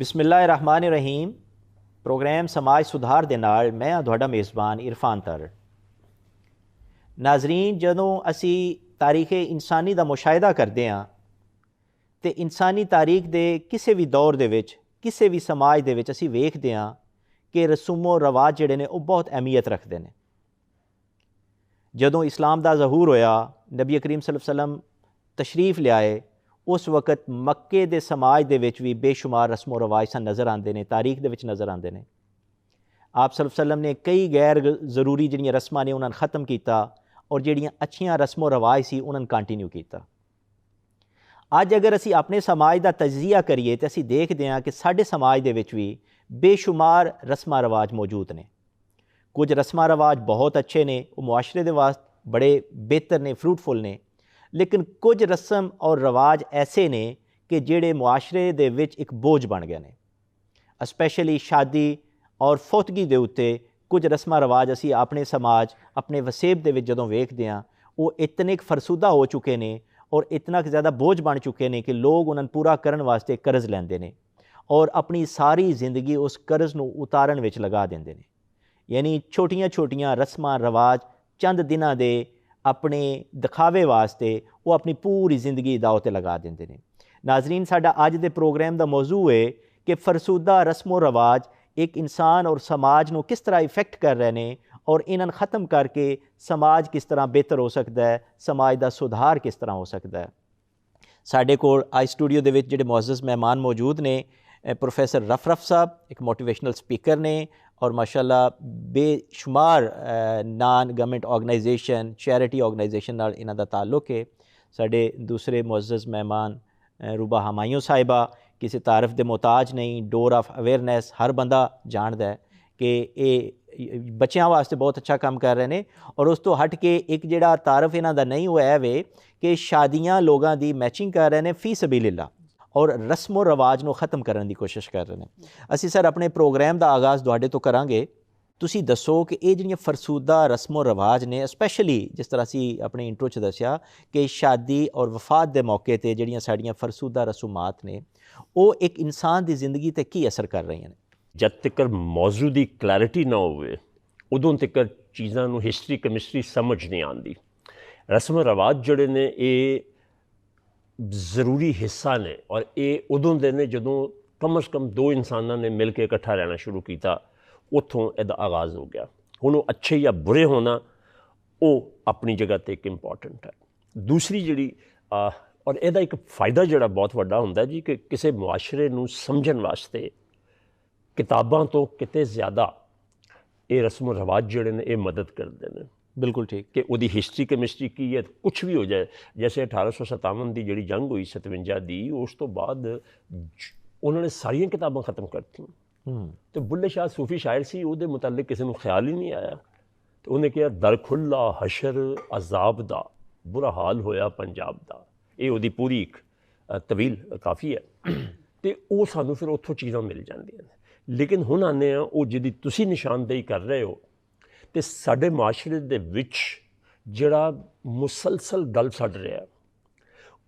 बिस्मिल्लाहिर्रहमानिर्रहीम। प्रोग्राम समाज सुधार दे नाल मैं हाँ तुहाडा मेज़बान इरफान तर। नाजरीन, जदों असी तारीख़ इंसानी दा मुशाहिदा करते हैं तो इंसानी तारीख दे किसी भी दौर दे विच किसी भी समाज दे विच असी वेखते हैं कि रसूमो रवाज जिहड़े ने वो बहुत अहमियत रखते हैं। जदों इस्लाम दा ज़हूर होया, नबी करीम सल्लल्लाहु अलैहि वसल्लम तशरीफ़ लियाए, उस वक़्त मक्के दे समाज दे विच भी बेशुमार रस्मो रवाज सन नज़र आते हैं, तारीख दे विच नज़र आते हैं। आप सल्लल्लाहु अलैहि वसल्लम ने कई गैर ज़रूरी जिहड़ियां रस्मां ने उन्होंने ख़त्म किया और जिहड़ियां अच्छियां रस्मो रवाज सी उन्होंने कंटिन्यू किया। अज अगर असी अपने समाज का तजिया करिए तो असी देखते हैं कि साडे समाज दे विच भी बेशुमार रस्मां रवाज मौजूद ने। कुछ रस्मां रवाज बहुत अच्छे ने, वो मुआशरे दे वास्ते बड़े बेहतर ने, फ्रूटफुल ने, लेकिन कुछ रस्म और रवाज ऐसे ने कि जेड़े मुआशरे दे विच एक बोझ बन गए ने। स्पैशली शादी और फौतगी दे उत्ते कुछ रस्मां रवाज असी अपने समाज अपने वसेब दे विच जदों वेखदे हां, वो इतने फरसुदा हो चुके ने और इतना ज़्यादा बोझ बन चुके हैं कि लोग उन्हें पूरा करने वास्ते कर्ज लेंदे ने और अपनी सारी जिंदगी उस कर्ज नूं उतारन विच लगा देंदे ने। यानी छोटियां छोटियां रस्मां रवाज चंद दिनां दे अपने दिखावे वास्ते वो अपनी पूरी जिंदगी दाव ते लगा देंदे ने। नाजरीन, साडा अज दे प्रोग्राम दा मौजू है कि फरसूदा रस्मो रवाज एक इंसान और समाज नूं किस तरह इफेक्ट कर रहे हैं और इन्हां ख़त्म करके समाज किस तरह बेहतर हो सकता है, समाज का सुधार किस तरह हो सकता है। साडे कोल आज स्टूडियो दे विच जिहड़े मुअज़्ज़ज़ मेहमान मौजूद ने, प्रोफैसर रफ साहब एक मोटिवेशनल स्पीकर ने और माशाअल्लाह बेशुमार non government organisation charity organisation नाल इन्हां दा ताल्लुक है। साडे दूसरे मुअज़्ज़ज़ मेहमान रूबा हमायूं साहिबा किसी तारफ दे मोहताज नहीं, डोर ऑफ अवेयरनैस हर बंदा जानदा है कि ये बच्चों वास्ते बहुत अच्छा काम कर रहे हैं। और उस तो हट के एक जिहड़ा तारफ इन्हां दा नहीं होया वे कि शादियां लोगों की मैचिंग कर रहे हैं फी सबीलिल्लाह और रस्मो रवाज नूं ख़त्म करने की कोशिश कर रहे हैं। असी सर अपने प्रोग्राम का आगाज़ तुहाडे तो करांगे। तुसी दसो कि ये जिहड़ियां फरसूदा रस्मो रवाज ने, स्पैशली जिस तरह असी अपने इंट्रो च दस्या कि शादी और वफात के मौके पर जिहड़ियां साड़ियां फरसूदा रसूमात ने वो एक इंसान की जिंदगी ते की असर कर रही हैं। जद तक मौजू की क्लैरिटी ना हो उदों तक चीज़ों को हिस्टरी कैमिस्ट्री समझ नहीं आती। रस्म रिवाज जोड़े ने ये ज़रूरी हिस्सा ने और ये उदों दे ने जदों कम अज़ कम दो इंसानों ने मिल के इकट्ठा रहना शुरू किया, उत्थों इसका आगाज़ हो गया। हुण वो अच्छे या बुरे होना वो अपनी जगह पर एक इंपॉर्टेंट है। दूसरी जी और यदा एक फ़ायदा जोड़ा बहुत वड्डा हुंदा जी कि किसी मुआशरे नूं समझण वास्ते किताबां तो किते ज़्यादा ये रस्म रिवाज जोड़े ने ये मदद करते हैं। बिल्कुल ठीक कि वो हिस्टरी कैमिस्ट्री की है, कुछ भी हो जाए। जैसे 1857 की जी जंग हुई 57 की, उस तो बाद उन्होंने सारिया किताबां खत्म करती। तो बुल्ले शाह सूफी शायर से वो मुतालिक किसी को ख्याल ही नहीं आया। तो उन्हें कहा दर खुला हशर अजाब दा बुरा हाल होया पंजाब दा। ये वो पूरी एक तवील काफ़ी है। तो वो सानू फिर उतों चीज़ां मिल जांदियां ने। लेकिन हुण आने वो जिहदी तुसीं निशानदेही कर रहे हो तो साडे माशरे दे विच जिहड़ा मुसलसल गल सड़ रहा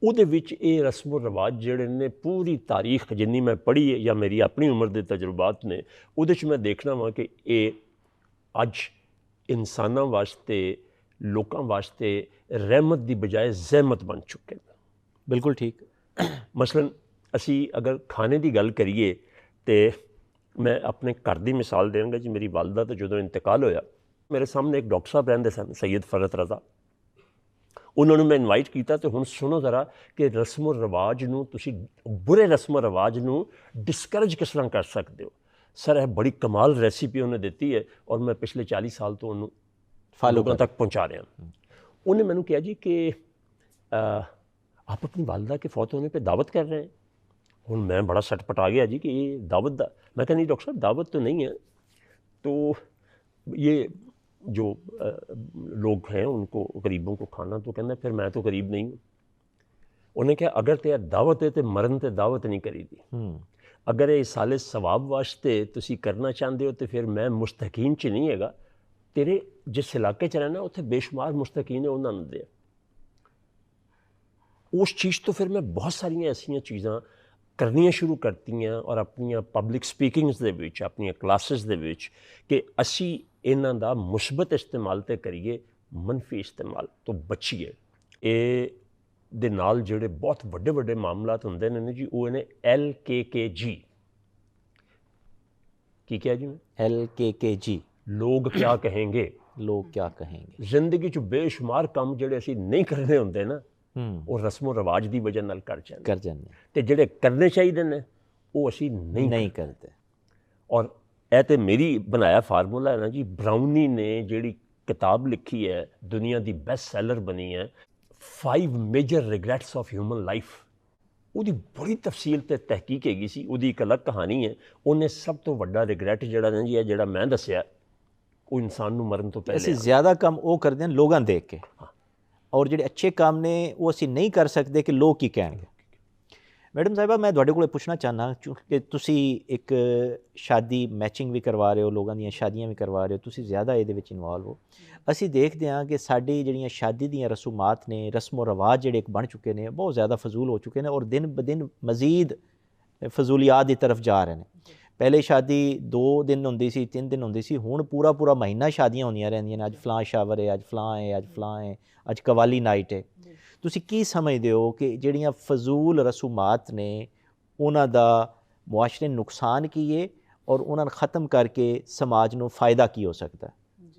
उहदे विच ये रस्मो रिवाज जिहड़े ने पूरी तारीख जिन्नी मैं पढ़ी है या मेरी अपनी उम्र के तजुर्बात ने उहदे च मैं देखना वा कि ये अज इंसानां वास्ते लोकां वास्ते रहमत की बजाय ज़हमत बन चुके हैं। बिल्कुल ठीक। मसलन असी अगर खाने की गल करिए तो मैं अपने घर की मिसाल देंगा जी। मेरी वालदा तो जो इंतकाल होया, मेरे सामने एक डॉक्टर साहब रहंदे सन, सैयद फरत रज़ा। उन्होंने मैं इनवाइट किया तो हुण सुनो ज़रा कि रस्मो रिवाज नूं तुसीं बुरे रस्मो रिवाज नूं डिस्करेज किस तरह कर सकते हो। सर यह बड़ी कमाल रेसिपी उन्हें दी है और मैं पिछले 40 साल तो उन्होंने लोगों तक पहुँचा रहा। उन्हें मैंने कहा जी कि आप अपनी वालदा के फौत होने पर दावत कर रहे हैं। हुण मैं बड़ा सटपट आ गया जी कि ये दावत दा। मैं कहा नहीं डॉक्टर साहब दावत तो नहीं है। तो ये जो लोग हैं उनको गरीबों को खाना, तो कहना फिर मैं तो गरीब नहीं हूँ। उन्हें कहा अगर ते दावत है तो मरन ते दावत नहीं करी दी। अगर ये साले सवाब वास्ते तुसी करना चाहते हो तो फिर मैं मुस्तकीन च नहीं हैगा। तेरे जिस इलाके च रहना उत्थे बेशुमार मुस्तकीन है, उन्होंने दे। उस चीज़ तो फिर मैं बहुत सारिया ऐसिया चीज़ां ਕਰਨੀਆਂ ਸ਼ੁਰੂ ਕਰਤੀਆਂ ਔਰ ਆਪਣੀਆਂ ਪਬਲਿਕ ਸਪੀਕਿੰਗਸ ਦੇ ਵਿੱਚ, ਆਪਣੀਆਂ ਕਲਾਸਿਸ ਦੇ ਵਿੱਚ, ਕਿ ਅਸੀਂ ਇਹਨਾਂ ਦਾ ਮੁਸਬਤ ਇਸਤੇਮਾਲ ਤੇ ਕਰੀਏ, ਮੰਨਫੀ ਇਸਤੇਮਾਲ ਤੋਂ ਬਚੀਏ। ਇਹ ਦੇ ਨਾਲ ਜਿਹੜੇ ਬਹੁਤ ਵੱਡੇ ਵੱਡੇ ਮਾਮਲਾਤ ਹੁੰਦੇ ਨੇ ਜੀ, ਉਹ ਨੇ LKKG। ਕੀ ਕਿਹਾ ਜੀ ਮੈਂ? LKKG, ਲੋਕ ਕਿਆ ਕहेंगे। ਲੋਕ ਕਿਆ ਕਹੇਂਗੇ। ਜ਼ਿੰਦਗੀ 'ਚ ਬੇਸ਼ੁਮਾਰ ਕੰਮ ਜਿਹੜੇ ਅਸੀਂ ਨਹੀਂ ਕਰਨੇ ਹੁੰਦੇ ਨਾ, ਉਹ ਰਸਮੋ ਰਿਵਾਜ ਦੀ ਵਜ੍ਹਾ ਨਾਲ ਕਰ ਜਾਂਦੇ, ਤੇ ਜਿਹੜੇ ਕਰਨੇ ਚਾਹੀਦੇ ਨੇ ਉਹ ਅਸੀਂ ਨਹੀਂ ਕਰਦੇ। ਔਰ ਇਹ ਤੇ ਮੇਰੀ ਬਣਾਇਆ ਫਾਰਮੂਲਾ ਹੈ ਨਾ ਜੀ। ਬਰਾਉਨੀ ਨੇ ਜਿਹੜੀ ਕਿਤਾਬ ਲਿਖੀ ਹੈ, ਦੁਨੀਆ ਦੀ ਬੈਸਟ ਸੈਲਰ ਬਣੀ ਹੈ, 5 ਮੇਜਰ ਰਿਗਰੈਟਸ ਆਫ ਹਿਊਮਨ ਲਾਈਫ, ਉਹਦੀ ਬੜੀ ਤਫਸੀਲ ਤੇ ਤਹਿਕੀਕ ਹੈਗੀ ਸੀ। ਉਹਦੀ ਇੱਕ ਅਲੱਗ ਕਹਾਣੀ ਹੈ। ਉਹਨੇ ਸਭ ਤੋਂ ਵੱਡਾ ਰਿਗਰੈਟ ਜਿਹੜਾ ਨਾ ਜੀ, ਇਹ ਜਿਹੜਾ ਮੈਂ ਦੱਸਿਆ, ਉਹ ਇਨਸਾਨ ਨੂੰ ਮਰਨ ਤੋਂ ਪਹਿਲੇ। ਅਸੀਂ ਜ਼ਿਆਦਾ ਕੰਮ ਉਹ ਕਰਦੇ ਹਾਂ ਲੋਕਾਂ ਦੇਖ ਕੇ, ਔਰ ਜਿਹੜੇ ਅੱਛੇ ਕੰਮ ਨੇ ਉਹ ਅਸੀਂ ਨਹੀਂ ਕਰ ਸਕਦੇ ਕਿ ਲੋਕ ਕੀ ਕਹਿਣਗੇ। ਮੈਡਮ ਸਾਹਿਬਾ, ਮੈਂ ਤੁਹਾਡੇ ਕੋਲ ਪੁੱਛਣਾ ਚਾਹੁੰਦਾ, ਕਿ ਤੁਸੀਂ ਇੱਕ ਸ਼ਾਦੀ ਮੈਚਿੰਗ ਵੀ ਕਰਵਾ ਰਹੇ ਹੋ, ਲੋਕਾਂ ਦੀਆਂ ਸ਼ਾਦੀਆਂ ਵੀ ਕਰਵਾ ਰਹੇ ਹੋ, ਤੁਸੀਂ ਜ਼ਿਆਦਾ ਇਹਦੇ ਵਿੱਚ ਇਨਵੋਲਵ ਹੋ। ਅਸੀਂ ਦੇਖਦੇ ਹਾਂ ਕਿ ਸਾਡੀ ਜਿਹੜੀਆਂ ਸ਼ਾਦੀ ਦੀਆਂ ਰਸੂਮਾਤ ਨੇ, ਰਸਮੋ ਰਿਵਾਜ ਜਿਹੜੇ ਇੱਕ ਬਣ ਚੁੱਕੇ ਨੇ, ਬਹੁਤ ਜ਼ਿਆਦਾ ਫਜ਼ੂਲ ਹੋ ਚੁੱਕੇ ਨੇ, ਔਰ ਦਿਨ ਬ ਦਿਨ ਮਜ਼ੀਦ ਫਜ਼ੂਲੀਆਤ ਦੀ ਤਰਫ ਜਾ ਰਹੇ ਨੇ। ਪਹਿਲੇ ਸ਼ਾਦੀ 2 ਦਿਨ ਹੁੰਦੀ ਸੀ, 3 ਦਿਨ ਹੁੰਦੀ ਸੀ, ਹੁਣ ਪੂਰਾ ਪੂਰਾ ਮਹੀਨਾ ਸ਼ਾਦੀਆਂ ਹੁੰਦੀਆਂ ਰਹਿੰਦੀਆਂ ਨੇ। ਅੱਜ ਫਲਾਂ ਸ਼ਾਵਰ ਹੈ, ਅੱਜ ਫਲਾਂ ਹੈ, ਅੱਜ ਫਲਾਂ ਹੈ, ਅੱਜ ਕਵਾਲੀ ਨਾਈਟ ਹੈ। ਤੁਸੀਂ ਕੀ ਸਮਝਦੇ ਹੋ ਕਿ ਜਿਹੜੀਆਂ ਫਜ਼ੂਲ ਰਸੂਮਾਤ ਨੇ, ਉਹਨਾਂ ਦਾ ਮੁਆਸ਼ਰੇ ਨੁਕਸਾਨ ਕੀ ਹੈ, ਔਰ ਉਹਨਾਂ ਨੂੰ ख़त्म ਕਰਕੇ ਸਮਾਜ ਨੂੰ फ़ायदा ਕੀ ਹੋ ਸਕਦਾ?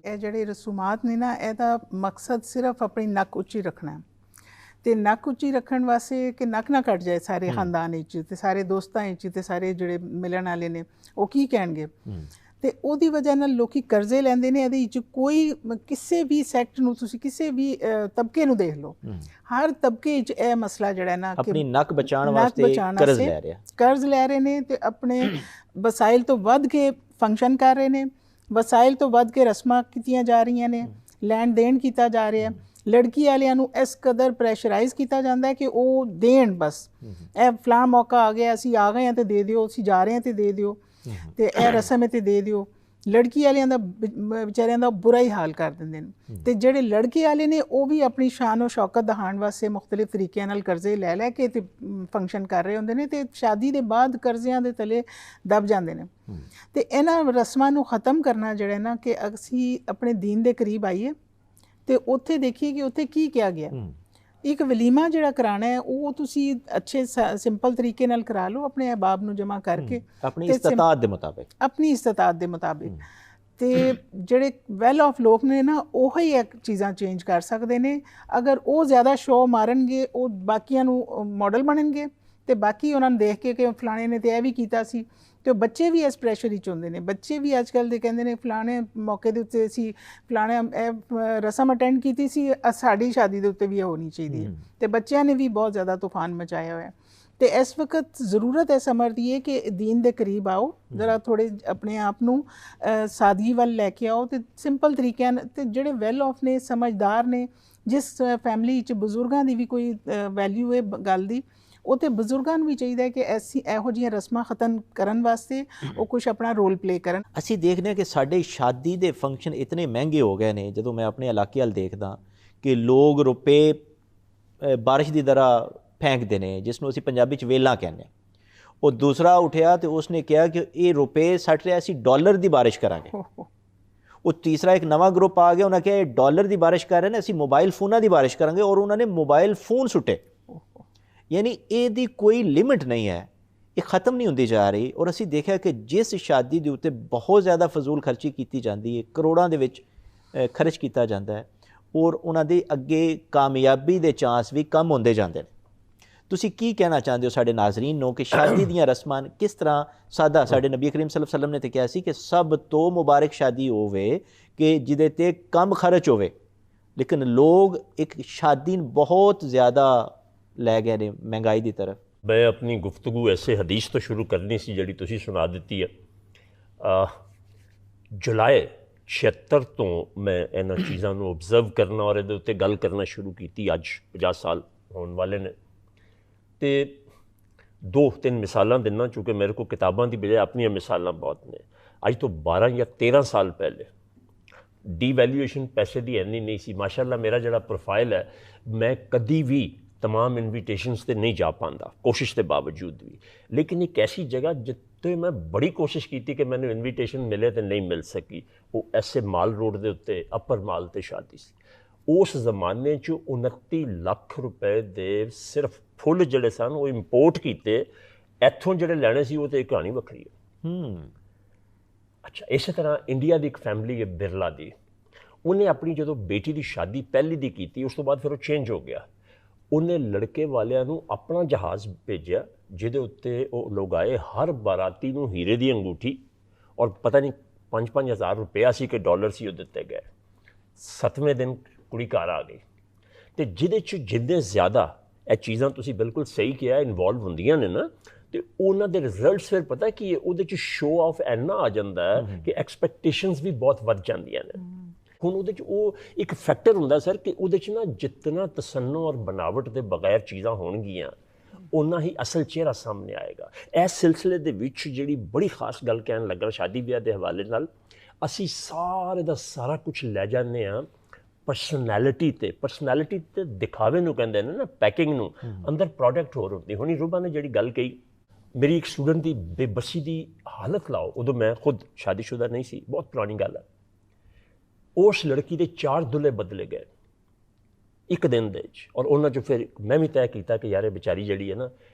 ਇਹ ਜਿਹੜੇ ਰਸੂਮਾਤ ਨੇ ਨਾ, ਇਹਦਾ ਮਕਸਦ ਸਿਰਫ ਆਪਣੀ ਨੱਕ ਉੱਚੀ ਰੱਖਣਾ, ਤੇ ਨੱਕ ਉੱਚੀ ਰੱਖਣ ਵਾਸਤੇ ਕਿ ਨੱਕ ਨਾ ਕੱਟ ਜਾਏ ਸਾਰੇ ਖਾਨਦਾਨ ਵਿੱਚ, ਤੇ ਸਾਰੇ ਦੋਸਤਾਂ ਵਿੱਚ, ਤੇ ਸਾਰੇ ਜਿਹੜੇ ਮਿਲਣ ਵਾਲੇ ਨੇ ਉਹ ਕੀ ਕਹਿਣਗੇ। ਤੇ ਉਹਦੀ ਵਜ੍ਹਾ ਨਾਲ ਲੋਕੀ ਕਰਜ਼ੇ ਲੈਂਦੇ ਨੇ। ਇਹਦੇ ਵਿੱਚ ਕੋਈ ਕਿਸੇ ਵੀ ਸੈਕਟ ਨੂੰ, ਤੁਸੀਂ ਕਿਸੇ ਵੀ ਤਬਕੇ ਨੂੰ ਦੇਖ ਲਓ, ਹਰ ਤਬਕੇ ਵਿੱਚ ਇਹ ਮਸਲਾ ਜਿਹੜਾ ਨਾ, ਆਪਣੀ ਨੱਕ ਬਚਾਉਣ ਵਾਸਤੇ ਕਰਜ਼ ਲੈ ਰਹੇ ਨੇ, ਤੇ ਆਪਣੇ ਵਸਾਇਲ ਤੋਂ ਵੱਧ ਕੇ ਫੰਕਸ਼ਨ ਕਰ ਰਹੇ ਨੇ, ਵਸਾਇਲ ਤੋਂ ਵੱਧ ਕੇ ਰਸਮਾਂ ਕੀਤੀਆਂ ਜਾ ਰਹੀਆਂ ਨੇ, ਲੈਣ ਦੇਣ ਕੀਤਾ ਜਾ ਰਿਹਾ। ਲੜਕੀ ਵਾਲਿਆਂ ਨੂੰ ਇਸ ਕਦਰ ਪ੍ਰੈਸ਼ਰਾਈਜ਼ ਕੀਤਾ ਜਾਂਦਾ ਹੈ ਕਿ ਉਹ ਦੇਣ, ਬਸ ਇਹ ਫਲਾਂ ਮੌਕਾ ਆ ਗਿਆ, ਅਸੀਂ ਆ ਗਏ ਹਾਂ ਤੇ ਦੇ ਦਿਓ, ਅਸੀਂ ਜਾ ਰਹੇ ਹਾਂ ਤੇ ਦੇ ਦਿਓ, ਤੇ ਇਹ ਰਸਮ ਹੈ ਤੇ ਦੇ ਦਿਓ। ਲੜਕੀ ਵਾਲਿਆਂ ਦਾ ਵਿਚਾਰਿਆਂ ਦਾ ਬੁਰਾ ਹੀ ਹਾਲ ਕਰ ਦਿੰਦੇ ਨੇ। ਤੇ ਜਿਹੜੇ ਲੜਕੇ ਵਾਲੇ ਨੇ, ਉਹ ਵੀ ਆਪਣੀ ਸ਼ਾਨ ਸ਼ੌਕਤ ਦਿਖਾਉਣ ਵਾਸਤੇ ਮੁਖਤਲਿਫ ਤਰੀਕਿਆਂ ਨਾਲ ਕਰਜ਼ੇ ਲੈ ਕੇ ਤੇ ਫੰਕਸ਼ਨ ਕਰ ਰਹੇ ਹੁੰਦੇ ਨੇ, ਤੇ ਸ਼ਾਦੀ ਦੇ ਬਾਅਦ ਕਰਜ਼ਿਆਂ ਦੇ ਤਲੇ ਦਬ ਜਾਂਦੇ ਨੇ। ਤੇ ਇਹਨਾਂ ਰਸਮਾਂ ਨੂੰ ख़त्म ਕਰਨਾ ਜਿਹੜਾ ਨਾ, ਕਿ ਅਸੀਂ ਆਪਣੇ ਦੀਨ ਦੇ ਕਰੀਬ ਆਈਏ ਤੇ ਉੱਥੇ ਦੇਖੀਏ ਕਿ ਉੱਥੇ ਕੀ ਕਿਹਾ ਗਿਆ। ਇੱਕ ਵਲੀਮਾ ਜਿਹੜਾ ਕਰਾਣਾ ਹੈ, ਉਹ ਤੁਸੀਂ ਅੱਛੇ ਸਿੰਪਲ ਤਰੀਕੇ ਨਾਲ ਕਰਾ ਲਓ, ਆਪਣੇ ਅਹਿਬਾਬ ਨੂੰ ਜਮ੍ਹਾਂ ਕਰਕੇ, ਆਪਣੀ ਇਸਤਤਾਅਤ ਦੇ ਮੁਤਾਬਿਕ, ਆਪਣੀ ਇਸਤਤਾਅਤ ਦੇ ਮੁਤਾਬਿਕ। ਤੇ ਜਿਹੜੇ ਵੈਲ ਆਫ ਲੋਕ ਨੇ ਨਾ, ਉਹ ਹੀ ਇਹ ਚੀਜ਼ਾਂ ਚੇਂਜ ਕਰ ਸਕਦੇ ਨੇ। ਅਗਰ ਉਹ ਜ਼ਿਆਦਾ ਸ਼ੋਅ ਮਾਰਨਗੇ, ਉਹ ਬਾਕੀਆਂ ਨੂੰ ਮਾਡਲ ਬਣਨਗੇ, ਤੇ ਬਾਕੀ ਉਹਨਾਂ ਨੂੰ ਦੇਖ ਕੇ ਕਿ ਫਲਾਣੇ ਨੇ ਤੇ ਇਹ ਵੀ ਕੀਤਾ ਸੀ, ਤੇ ਬੱਚੇ ਵੀ ਇਸ ਪ੍ਰੈਸ਼ਰ ਵਿੱਚ ਹੁੰਦੇ ਨੇ। ਬੱਚੇ ਵੀ ਅੱਜ ਕੱਲ੍ਹ ਦੇ ਕਹਿੰਦੇ ਨੇ ਫਲਾਣੇ ਮੌਕੇ ਦੇ ਉੱਤੇ ਅਸੀਂ ਫਲਾਣੇ ਇਹ ਰਸਮ ਅਟੈਂਡ ਕੀਤੀ ਸੀ, ਸਾਡੀ ਸ਼ਾਦੀ ਦੇ ਉੱਤੇ ਵੀ ਇਹ ਹੋਣੀ ਚਾਹੀਦੀ ਹੈ। ਤੇ ਬੱਚਿਆਂ ਨੇ ਵੀ ਬਹੁਤ ਜ਼ਿਆਦਾ ਤੂਫਾਨ ਮਚਾਇਆ ਹੋਇਆ। ਤੇ ਇਸ ਵਕਤ ਜ਼ਰੂਰਤ ਹੈ ਸਮਰ ਦੀ ਹੈ ਕਿ ਦੀਨ ਦੇ ਕਰੀਬ ਆਓ, ਜ਼ਰਾ ਥੋੜ੍ਹੇ ਆਪਣੇ ਆਪ ਨੂੰ ਸਾਦਗੀ ਵੱਲ ਲੈ ਕੇ ਆਓ, ਤੇ ਸਿੰਪਲ ਤਰੀਕਿਆਂ ਨਾਲ। ਤੇ ਜਿਹੜੇ ਵੈਲ ਆਫ ਨੇ, ਸਮਝਦਾਰ ਨੇ, ਜਿਸ ਫੈਮਿਲੀ 'ਚ ਬਜ਼ੁਰਗਾਂ ਦੀ ਵੀ ਕੋਈ ਵੈਲਿਊ ਹੈ ਗੱਲ ਦੀ, ਉਹ ਤੇ ਬਜ਼ੁਰਗਾਂ ਨੂੰ ਵੀ ਚਾਹੀਦਾ ਹੈ ਕਿ ਇਹੋ ਜਿਹੀਆਂ ਰਸਮਾਂ ਖ਼ਤਮ ਕਰਨ ਵਾਸਤੇ ਉਹ ਕੁਛ ਆਪਣਾ ਰੋਲ ਪਲੇ ਕਰਨ। ਅਸੀਂ ਦੇਖਦੇ ਹਾਂ ਕਿ ਸਾਡੇ ਸ਼ਾਦੀ ਦੇ ਫੰਕਸ਼ਨ ਇਤਨੇ ਮਹਿੰਗੇ ਹੋ ਗਏ ਨੇ। ਜਦੋਂ ਮੈਂ ਆਪਣੇ ਇਲਾਕੇ ਵੱਲ ਦੇਖਦਾ ਕਿ ਲੋਕ ਰੁਪਏ ਬਾਰਿਸ਼ ਦੀ ਤਰ੍ਹਾਂ ਫੈਂਕਦੇ ਨੇ, ਜਿਸ ਨੂੰ ਅਸੀਂ ਪੰਜਾਬੀ 'ਚ ਵੇਲਾਂ ਕਹਿੰਦੇ ਹਾਂ। ਉਹ ਦੂਸਰਾ ਉੱਠਿਆ ਤੇ ਉਸਨੇ ਕਿਹਾ ਕਿ ਇਹ ਰੁਪਏ ਸੱਟ ਰਿਹਾ, ਅਸੀਂ ਡਾਲਰ ਦੀ ਬਾਰਿਸ਼ ਕਰਾਂਗੇ। ਉਹ ਤੀਸਰਾ ਇੱਕ ਨਵਾਂ ਗਰੁੱਪ ਆ ਗਿਆ, ਉਹਨਾਂ ਕਿਹਾ ਇਹ ਡਾਲਰ ਦੀ ਬਾਰਿਸ਼ ਕਰ ਰਹੇ ਨੇ, ਅਸੀਂ ਮੋਬਾਈਲ ਫੋਨਾਂ ਦੀ ਬਾਰਿਸ਼ ਕਰਾਂਗੇ, ਔਰ ਉਹਨਾਂ ਨੇ ਮੋਬਾਈਲ ਫੋਨ ਸੁੱਟੇ। ਯਾਨੀ ਇਹਦੀ ਕੋਈ ਲਿਮਿਟ ਨਹੀਂ ਹੈ, ਇਹ ख़त्म ਨਹੀਂ ਹੁੰਦੀ ਜਾ ਰਹੀ। ਔਰ ਅਸੀਂ ਦੇਖਿਆ ਕਿ ਜਿਸ ਸ਼ਾਦੀ ਦੇ ਉੱਤੇ ਬਹੁਤ ਜ਼ਿਆਦਾ ਫਜ਼ੂਲ ਖਰਚੀ ਕੀਤੀ ਜਾਂਦੀ ਹੈ, ਕਰੋੜਾਂ ਦੇ ਵਿੱਚ ਖਰਚ ਕੀਤਾ ਜਾਂਦਾ ਹੈ, ਔਰ ਉਹਨਾਂ ਦੇ ਅੱਗੇ ਕਾਮਯਾਬੀ ਦੇ ਚਾਂਸ ਵੀ ਕਮ ਹੁੰਦੇ ਜਾਂਦੇ ਨੇ। ਤੁਸੀਂ ਕੀ ਕਹਿਣਾ ਚਾਹੁੰਦੇ ਹੋ ਸਾਡੇ ਨਾਜ਼ਰੀਨ ਨੂੰ ਕਿ ਸ਼ਾਦੀ ਦੀਆਂ ਰਸਮਾਂ ਕਿਸ ਤਰ੍ਹਾਂ ਸਾਦਾ? ਸਾਡੇ ਨਬੀ ਕਰੀਮ ਸੱਲੱਲਾਹੁ ਅਲੈहि ਵਸੱਲਮ ਨੇ ਤਾਂ ਕਿਹਾ ਸੀ ਕਿ ਸਭ ਤੋਂ ਮੁਬਾਰਕ ਸ਼ਾਦੀ ਹੋਵੇ ਕਿ ਜਿਹਦੇ 'ਤੇ ਕਮ ਖਰਚ ਹੋਵੇ, ਲੇਕਿਨ ਲੋਕ ਇੱਕ ਸ਼ਾਦੀ ਬਹੁਤ ਜ਼ਿਆਦਾ ਲੈ ਗਏ ਨੇ ਮਹਿੰਗਾਈ ਦੀ ਤਰਫ। ਮੈਂ ਆਪਣੀ ਗੁਫ਼ਤਗੂ ਐਸੇ ਹਦੀਸ ਤੋਂ ਸ਼ੁਰੂ ਕਰਨੀ ਸੀ ਜਿਹੜੀ ਤੁਸੀਂ ਸੁਣਾ ਦਿੱਤੀ ਹੈ। ਜੁਲਾਈ 76 ਤੋਂ ਮੈਂ ਇਹਨਾਂ ਚੀਜ਼ਾਂ ਨੂੰ ਓਬਜ਼ਰਵ ਕਰਨਾ ਔਰ ਇਹਦੇ ਉੱਤੇ ਗੱਲ ਕਰਨਾ ਸ਼ੁਰੂ ਕੀਤੀ। ਅੱਜ 50 ਸਾਲ ਹੋਣ ਵਾਲੇ ਨੇ। ਤੇ 2-3 ਮਿਸਾਲਾਂ ਦਿੰਨਾ, ਚੂँकि ਮੇਰੇ ਕੋਲ ਕਿਤਾਬਾਂ ਦੀ ਬਜਾਏ ਆਪਣੀਆਂ ਮਿਸਾਲਾਂ ਬਹੁਤ ਨੇ। ਅੱਜ ਤੋਂ 12 ਜਾਂ 13 ਸਾਲ ਪਹਿਲੇ ਡੀਵੈਲਿਊਏਸ਼ਨ ਪੈਸੇ ਦੀ ਇੰਨੀ ਨਹੀਂ ਸੀ। ਮਾਸ਼ਾਅੱਲਾ ਮੇਰਾ ਜਿਹੜਾ ਪ੍ਰੋਫਾਈਲ ਹੈ, ਮੈਂ ਕਦੀ ਵੀ तमाम इन्विटेशनस ते नहीं जा पाता कोशिश के बावजूद भी। लेकिन एक ऐसी जगह जिते मैं बड़ी कोशिश की कि मैंने इन्विटेशन मिले तो नहीं मिल सकी, वो ऐसे माल रोड के उत्ते अपर माल ते शादी सी। उस जमाने 29 लाख रुपए दे सिर्फ फुल जड़े सन वो इंपोर्ट किए, इत्थों जड़े लैने सी वो तो एक कहानी वखरी है। अच्छा, इस तरह इंडिया की एक फैमिली है बिरला दी, उन्हें अपनी जो बेटी की शादी पहली दी की, उस तो बाद फिर वो चेंज हो गया। उन्हें लड़के वालियां अपना जहाज़ भेजा जिहदे उत्ते वो लोग आए, हर बाराती नूं हीरे की अंगूठी और पता नहीं 5-5 हज़ार रुपया सी कि डॉलर सी वो दिते गए। 7वें दिन कुड़ी घर आ गई। तो जिहदे च जिन्ने ज़्यादा ये चीज़ां तुसीं बिल्कुल सही किया इन्वॉल्व होंदियां ने ना, तो उन्हां दे रिजल्ट्स फिर पता की है उहदे च शो ऑफ इन्ना आ जाता है कि एक्सपैक्टेशंस भी बहुत वध जांदियां ने। हुण उहदे च वो एक फैक्टर हुंदा सर कि उहदे च ना जितना तसन्नो और बनावट के बगैर चीज़ां होणगियां उन्ना ही असल चेहरा सामने आएगा। इस सिलसिले दे विच जिहड़ी बड़ी खास गल कहण लगा शादी ब्याह के हवाले नाल, असीं सारे दा सारा कुछ लै जाने आ परसनैलिटी ते दिखावे नूं कहंदे ने ना, पैकिंग नूं। अंदर प्रोडक्ट होर होंदी। हुणी रूबा ने जिहड़ी गल कही, मेरी एक स्टूडेंट की बेबसी की हालत लाओ, उदों मैं खुद शादीशुदा नहीं सी, बहुत पुरानी गल है। उस लड़की के 4 दुल्हे बदले गए एक दिन दे विच, और उन्होंने फिर मैं भी तय किया कि यार बेचारी जी है ना,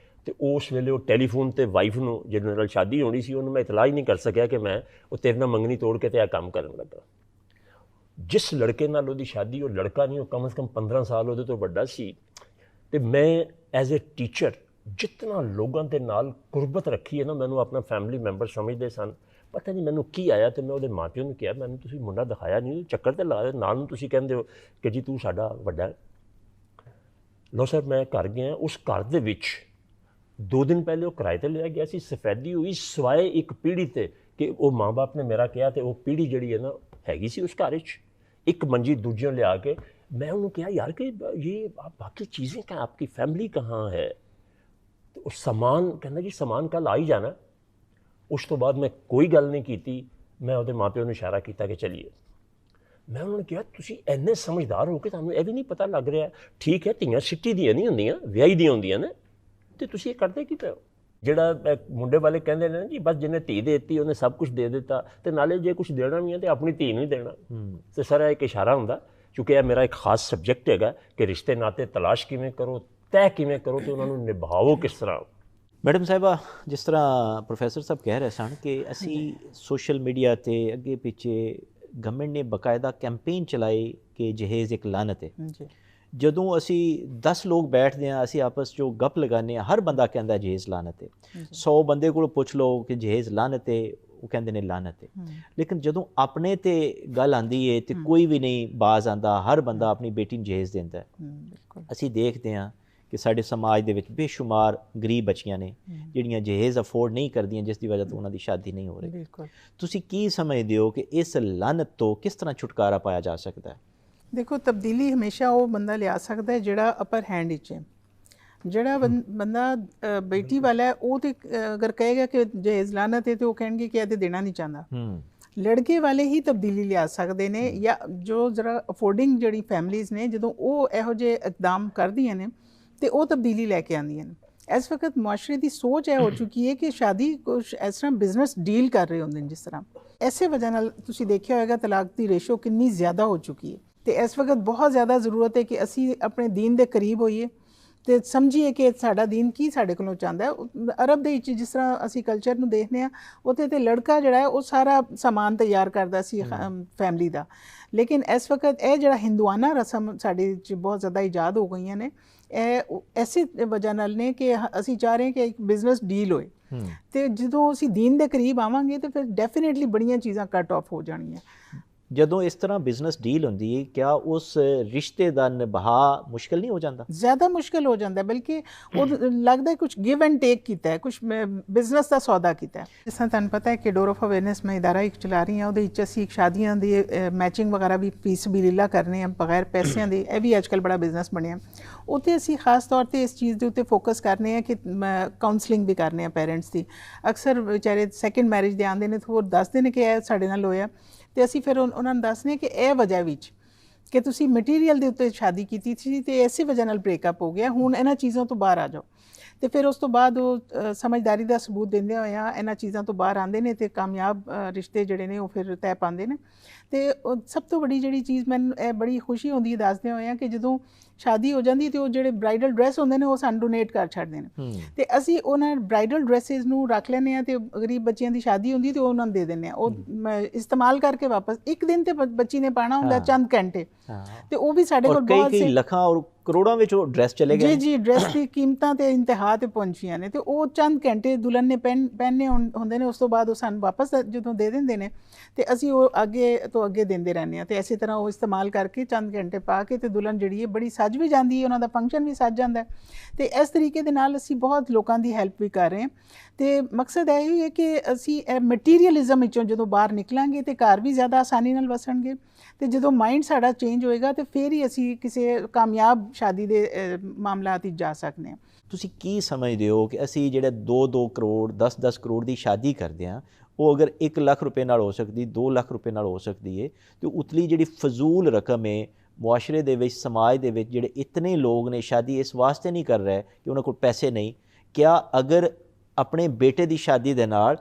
तो उस वेले वो टैलीफोन पर वाइफ को जिन्होंने नाल शादी होनी सी उन्होंने मैं इतला ही नहीं कर सकिया कि मैं वो तेरे नाल मंगनी तोड़ के तो काम करन लगा। जिस लड़के नाल उहदी शादी, वो लड़का नहीं, वो कम से कम 15 साल उहदे तो वड्डा सी। तो मैं एज ए टीचर जितना लोगों के नाल गुरबत रखी है ना, मैंने अपना फैमिली मैंबर समझते सन। पता नहीं मैंने की आया, तो मैं वो माँ प्यो ने कहा, मैंने तुसीं मुंडा दिखाया नहीं, चक्कर तो ला नाल तुसीं कहंदे हो कि जी तू साडा वड्डा है। लो सर, मैं घर गया, उस घर दे विच 2 दिन पहले वो किराए ते लिया गया सी, सफेदी हुई सिवाय एक पीढ़ी ते कि वो माँ बाप ने मेरा कहा, तो वो पीढ़ी जी है ना हैगी सी उस घर च, एक मंजी दूजियों लिया के। मैं उन्होंने कहा यार कि ये बाकी चीज़ें क्या, आपकी फैमिली कहाँ है? तो उस सामान कहना जी सामान कल आ ही जाना। उस तो बाद मैं कोई गल नहीं की, मैं वो माँ प्यो ने इशारा किया कि चलिए। मैं उन्होंने कहा तुसीं इन्ने समझदार हो कि तुहानूं यह भी नहीं पता लग रहा, ठीक है धीआं सिट्टी दियां नहीं होंदियां, विआही दियां होंदियां ने, तो तुसीं ये करदे की पे हो? जिहड़ा मुंडे वाले कहंदे ने जी बस जिन्हें धी देती उन्हें सब कुछ दे दिता, तो नाले जे कुछ देना भी है तो अपनी धी नहीं देना। तो सर एक इशारा हुंदा, क्योंकि यह मेरा एक खास सबजैक्ट है कि रिश्ते नाते तलाश किवें करो, तय किवें करो, तो उन्होंने निभाओ किस तरह। मैडम साहिबा, जिस तरह प्रोफैसर साहब कह रहे सन कि असी सोशल मीडिया ते अगे पिछे गवर्नमेंट ने बकायदा कैंपेन चलाई कि जहेज़ एक लानत है। ਜਦੋਂ ਅਸੀਂ 10 ਲੋਕ ਬੈਠਦੇ ਹਾਂ, ਅਸੀਂ ਆਪਸ 'ਚੋਂ ਗੱਪ ਲਗਾਉਂਦੇ ਹਾਂ, ਹਰ ਬੰਦਾ ਕਹਿੰਦਾ ਜਹੇਜ਼ ਲਾਨਤ ਹੈ। 100 ਬੰਦੇ ਕੋਲ ਪੁੱਛ ਲਓ ਕਿ ਜਹੇਜ਼ ਲਾਨਤ ਹੈ, ਉਹ ਕਹਿੰਦੇ ਨੇ ਲਾਨਤ ਹੈ। ਲੇਕਿਨ ਜਦੋਂ ਆਪਣੇ ਤੇ ਗੱਲ ਆਉਂਦੀ ਹੈ ਤੇ ਕੋਈ ਵੀ ਨਹੀਂ ਬਾਜ਼ ਆਉਂਦਾ, ਹਰ ਬੰਦਾ ਆਪਣੀ ਬੇਟੀ ਨੂੰ ਜਹੇਜ਼ ਦਿੰਦਾ ਹੈ। ਅਸੀਂ ਦੇਖਦੇ ਹਾਂ ਕਿ ਸਾਡੇ ਸਮਾਜ ਦੇ ਵਿੱਚ ਬੇਸ਼ੁਮਾਰ ਗਰੀਬ ਬੱਚੀਆਂ ਨੇ ਜਿਹੜੀਆਂ ਜਹੇਜ਼ ਅਫੋਰਡ ਨਹੀਂ ਕਰਦੀਆਂ, ਜਿਸ ਦੀ ਵਜ੍ਹਾ ਤੋਂ ਉਹਨਾਂ ਦੀ ਸ਼ਾਦੀ ਨਹੀਂ ਹੋ ਰਹੀ। ਤੁਸੀਂ ਕੀ ਸਮਝਦੇ ਹੋ ਕਿ ਇਸ ਲਾਨਤ ਤੋਂ ਕਿਸ ਤਰ੍ਹਾਂ ਛੁਟਕਾਰਾ ਪਾਇਆ ਜਾ ਸਕਦਾ ਹੈ? देखो, तब्दीली हमेशा वो बंदा लिया सकता है जिहड़ा अपर हैंड विच है। जिहड़ा बंदा बेटी वाला है वो तो अगर कहेगा कि जहेज़ लानत है तो वो कहेंगे कि ये देना नहीं चाहता। लड़के वाले ही तब्दीली लिया सकते हैं, या जो जरा अफोर्डिंग जिहड़ी फैमिलीज़ ने जो वो इहो जे इकदाम करदियां ने तो वो तब्दीली लैके आंदियां ने। इस वक्त मुआशरे की सोच है हो चुकी है कि शादी कुछ इस तरह बिजनेस डील कर रहे होंगे, जिस तरह इसे वजह नाल तुसीं देखिया होएगा तलाक की रेशो कितनी ज़्यादा हो चुकी है। तो इस वक्त बहुत ज़्यादा ज़रूरत है कि असी अपने दीन के करीब होइए तो समझिए कि साडा दीन की साडे कोलों चाहता है। अरब दे विच जिस तरह असी कल्चर नूं देखने आ, उत्थे ते लड़का जिहड़ा है वो सारा समान तैयार करदा सी फैमिली दा। लेकिन इस वक्त यह जिहड़ा हिंदुआना रस्म साडे च बहुत ज़्यादा ईजाद हो गई ने, ऐसी वजह नाल ने कि असी चाह रहे हैं कि एक बिजनेस डील होए। तो जो असी दीन के करीब आवांगे तो फिर डेफिनेटली बड़ियां चीज़ां कट ऑफ हो जाणियां। ਜਦੋਂ ਇਸ ਤਰ੍ਹਾਂ ਬਿਜ਼ਨਸ ਡੀਲ ਹੁੰਦੀ ਹੈ, ਕਿਆ ਉਸ ਰਿਸ਼ਤੇ ਦਾ ਨਿਭਾ ਮੁਸ਼ਕਿਲ ਨਹੀਂ ਹੋ ਜਾਂਦਾ? ਜ਼ਿਆਦਾ ਮੁਸ਼ਕਿਲ ਹੋ ਜਾਂਦਾ, ਬਲਕਿ ਉਹ ਲੱਗਦਾ ਕੁਝ ਗਿਵ ਐਂਡ ਟੇਕ ਕੀਤਾ ਹੈ, ਕੁਝ ਬਿਜ਼ਨਸ ਦਾ ਸੌਦਾ ਕੀਤਾ ਹੈ। ਜਿਸ ਤਰ੍ਹਾਂ ਤੁਹਾਨੂੰ ਪਤਾ ਹੈ ਕਿ ਡੋਰ ਆਫ ਅਵੇਅਰਨੈਸ ਮੈਂ ਇਦਾਰਾ ਇੱਕ ਚਲਾ ਰਹੀ ਹਾਂ, ਉਹਦੇ ਵਿੱਚ ਅਸੀਂ ਸ਼ਾਦੀਆਂ ਦੀ ਮੈਚਿੰਗ ਵਗੈਰਾ ਵੀ ਫੀਸ ਬਿਲੀਲਾ ਕਰਨੇ ਆ ਬਗੈਰ ਪੈਸਿਆਂ ਦੇ। ਇਹ ਵੀ ਅੱਜ ਕੱਲ੍ਹ ਬੜਾ ਬਿਜ਼ਨਸ ਬਣਿਆ। ਉੱਥੇ ਅਸੀਂ ਖਾਸ ਤੌਰ 'ਤੇ ਇਸ ਚੀਜ਼ ਦੇ ਉੱਤੇ ਫੋਕਸ ਕਰਨੇ ਆ ਕਿ ਕਾਉਂਸਲਿੰਗ ਵੀ ਕਰਨੇ ਆ ਪੇਰੈਂਟਸ ਦੀ। ਅਕਸਰ ਵਿਚਾਰੇ ਸੈਕਿੰਡ ਮੈਰਿਜ ਦੇ ਆਉਂਦੇ ਨੇ ਤਾਂ ਉਹ ਦੱਸਦੇ ਨੇ ਕਿ ਇਹ ਸਾਡੇ ਨਾਲ ਹੋਇਆ, तो असी फिर उन्होंने दसने कि यह वजह विच ਕਿ ਤੁਸੀਂ ਮਟੀਰੀਅਲ ਦੇ ਉੱਤੇ ਸ਼ਾਦੀ ਕੀਤੀ ਸੀ ਤੇ ਇਸੇ ਵਜ੍ਹਾ ਨਾਲ ਬ੍ਰੇਕਅਪ ਹੋ ਗਿਆ, ਹੁਣ ਇਹਨਾਂ ਚੀਜ਼ਾਂ ਤੋਂ ਬਾਹਰ ਆ ਜਾਓ। ਤੇ ਫਿਰ ਉਸ ਤੋਂ ਬਾਅਦ ਉਹ ਸਮਝਦਾਰੀ ਦਾ ਸਬੂਤ ਦਿੰਦੇ ਹੋਇਆ ਇਹਨਾਂ ਚੀਜ਼ਾਂ ਤੋਂ ਬਾਹਰ ਆਉਂਦੇ ਨੇ ਤੇ ਕਾਮਯਾਬ ਰਿਸ਼ਤੇ ਜਿਹੜੇ ਨੇ ਉਹ ਫਿਰ ਤੈਅ ਪਾਉਂਦੇ ਨੇ। ਤੇ ਸਭ ਤੋਂ ਵੱਡੀ ਜਿਹੜੀ ਚੀਜ਼ ਮੈਨੂੰ ਇਹ ਬੜੀ ਖੁਸ਼ੀ ਹੁੰਦੀ ਹੈ ਦੱਸਦੇ ਹੋਇਆ ਕਿ ਜਦੋਂ ਸ਼ਾਦੀ ਹੋ ਜਾਂਦੀ ਤੇ ਉਹ ਜਿਹੜੇ ਬ੍ਰਾਈਡਲ ਡਰੈਸ ਹੁੰਦੇ ਨੇ ਉਹ ਸਾਨੂੰ ਡੋਨੇਟ ਕਰ ਛੱਡਦੇ ਨੇ ਤੇ ਅਸੀਂ ਉਹਨਾਂ ਬ੍ਰਾਈਡਲ ਡਰੈਸਿਸ ਨੂੰ ਰੱਖ ਲੈਂਦੇ ਹਾਂ ਤੇ ਗਰੀਬ ਬੱਚਿਆਂ ਦੀ ਸ਼ਾਦੀ ਹੁੰਦੀ ਤੇ ਉਹ ਉਹਨਾਂ ਨੂੰ ਦੇ ਦਿੰਦੇ ਹਾਂ। ਉਹ ਇਸਤੇਮਾਲ ਕਰਕੇ ਵਾਪਸ ਇੱਕ ਦਿਨ ਤੇ ਬੱਚੀ ਨੇ ਪਾਣਾ ਹੁੰਦਾ ਚੰਦ ਘੰਟੇ ਤੇ ਉਹ ਵੀ ਸਾਡੇ ਕੋਲ ਬਹੁਤ ਕਈ ਲੱਖਾਂ ਔਰ ਕਰੋੜਾਂ ਵਿੱਚ ਉਹ ਡਰੈਸ ਚਲੇ ਗਏ। ਜੀ ਡਰੈਸ ਦੀ ਕੀਮਤਾਂ ਤੇ ਇੰਤਹਾ ਤੇ ਪਹੁੰਚੀਆਂ ਨੇ ਤੇ ਉਹ ਚੰਦ ਘੰਟੇ ਦੁਲਹਨ ਨੇ ਪਹਿਨੇ ਹੁੰਦੇ ਨੇ, ਉਸ ਤੋਂ ਬਾਅਦ ਉਹ ਸਾਨੂੰ ਵਾਪਸ ਜਦੋਂ ਦੇ ਦਿੰਦੇ ਨੇ ਤੇ ਅਸੀਂ ਉਹ ਅੱਗੇ ਤੋਂ ਅੱਗੇ ਦਿੰਦੇ ਰਹਿੰਦੇ ਹਾਂ ਤੇ ਇਸੇ ਤਰ੍ਹਾਂ ਉਹ ਇਸਤੇਮਾਲ ਕਰਕੇ ਚੰਦ ਘੰਟੇ ਪਾ ਕੇ ਤੇ ਦੁਲਹਨ ਜਿਹੜੀ ਹੈ ਬੜੀ ਸੱਜ ਵੀ ਜਾਂਦੀ ਹੈ, ਉਹਨਾਂ ਦਾ ਫੰਕਸ਼ਨ ਵੀ ਸੱਜ ਜਾਂਦਾ ਤੇ ਇਸ ਤਰੀਕੇ ਦੇ ਨਾਲ ਅਸੀਂ ਬਹੁਤ ਲੋਕਾਂ ਦੀ ਹੈਲਪ ਵੀ ਕਰ ਰਹੇ ਹਾਂ। ਤੇ ਮਕਸਦ ਇਹ ਹੀ ਹੈ ਕਿ ਅਸੀਂ ਮਟੀਰੀਅਲਿਜ਼ਮ ਵਿੱਚੋਂ ਜਦੋਂ ਬਾਹਰ ਨਿਕਲਾਂਗੇ ਤੇ ਘਰ ਵੀ ਜ਼ਿਆਦਾ ਆਸਾਨੀ ਨਾਲ ਵਸਣਗੇ ਤੇ ਜਦੋਂ ਮਾਈਂਡ ਸਾਡਾ ਚੇਂਜ ਹੋਏਗਾ ਤੇ ਫਿਰ ਹੀ ਅਸੀਂ ਕਿਸੇ ਕਾਮਯਾਬ ਸ਼ਾਦੀ ਦੇ ਮਾਮਲਾਤ ਵਿੱਚ ਜਾ ਸਕਦੇ ਹਾਂ। ਤੁਸੀਂ ਕੀ ਸਮਝਦੇ ਹੋ ਕਿ ਅਸੀਂ ਜਿਹੜੇ 2-2 ਕਰੋੜ 10-10 ਕਰੋੜ ਦੀ ਸ਼ਾਦੀ ਕਰਦੇ ਹਾਂ ਉਹ ਅਗਰ 1 ਲੱਖ ਰੁਪਏ ਨਾਲ ਹੋ ਸਕਦੀ, 2 ਲੱਖ ਰੁਪਏ ਨਾਲ ਹੋ ਸਕਦੀ ਹੈ ਤੇ ਉਤਲੀ ਜਿਹੜੀ ਫਜ਼ੂਲ ਰਕਮ ਹੈ ਮੁਆਸ਼ਰੇ ਦੇ ਵਿੱਚ, ਸਮਾਜ ਦੇ ਵਿੱਚ ਜਿਹੜੇ ਇਤਨੇ ਲੋਕ ਨੇ ਸ਼ਾਦੀ ਇਸ ਵਾਸਤੇ ਨਹੀਂ ਕਰ ਰਹੇ ਕਿ ਉਹਨਾਂ ਕੋਲ ਪੈਸੇ ਨਹੀਂ, ਕਿਆ ਅਗਰ ਆਪਣੇ ਬੇਟੇ ਦੀ ਸ਼ਾਦੀ ਦੇ ਨਾਲ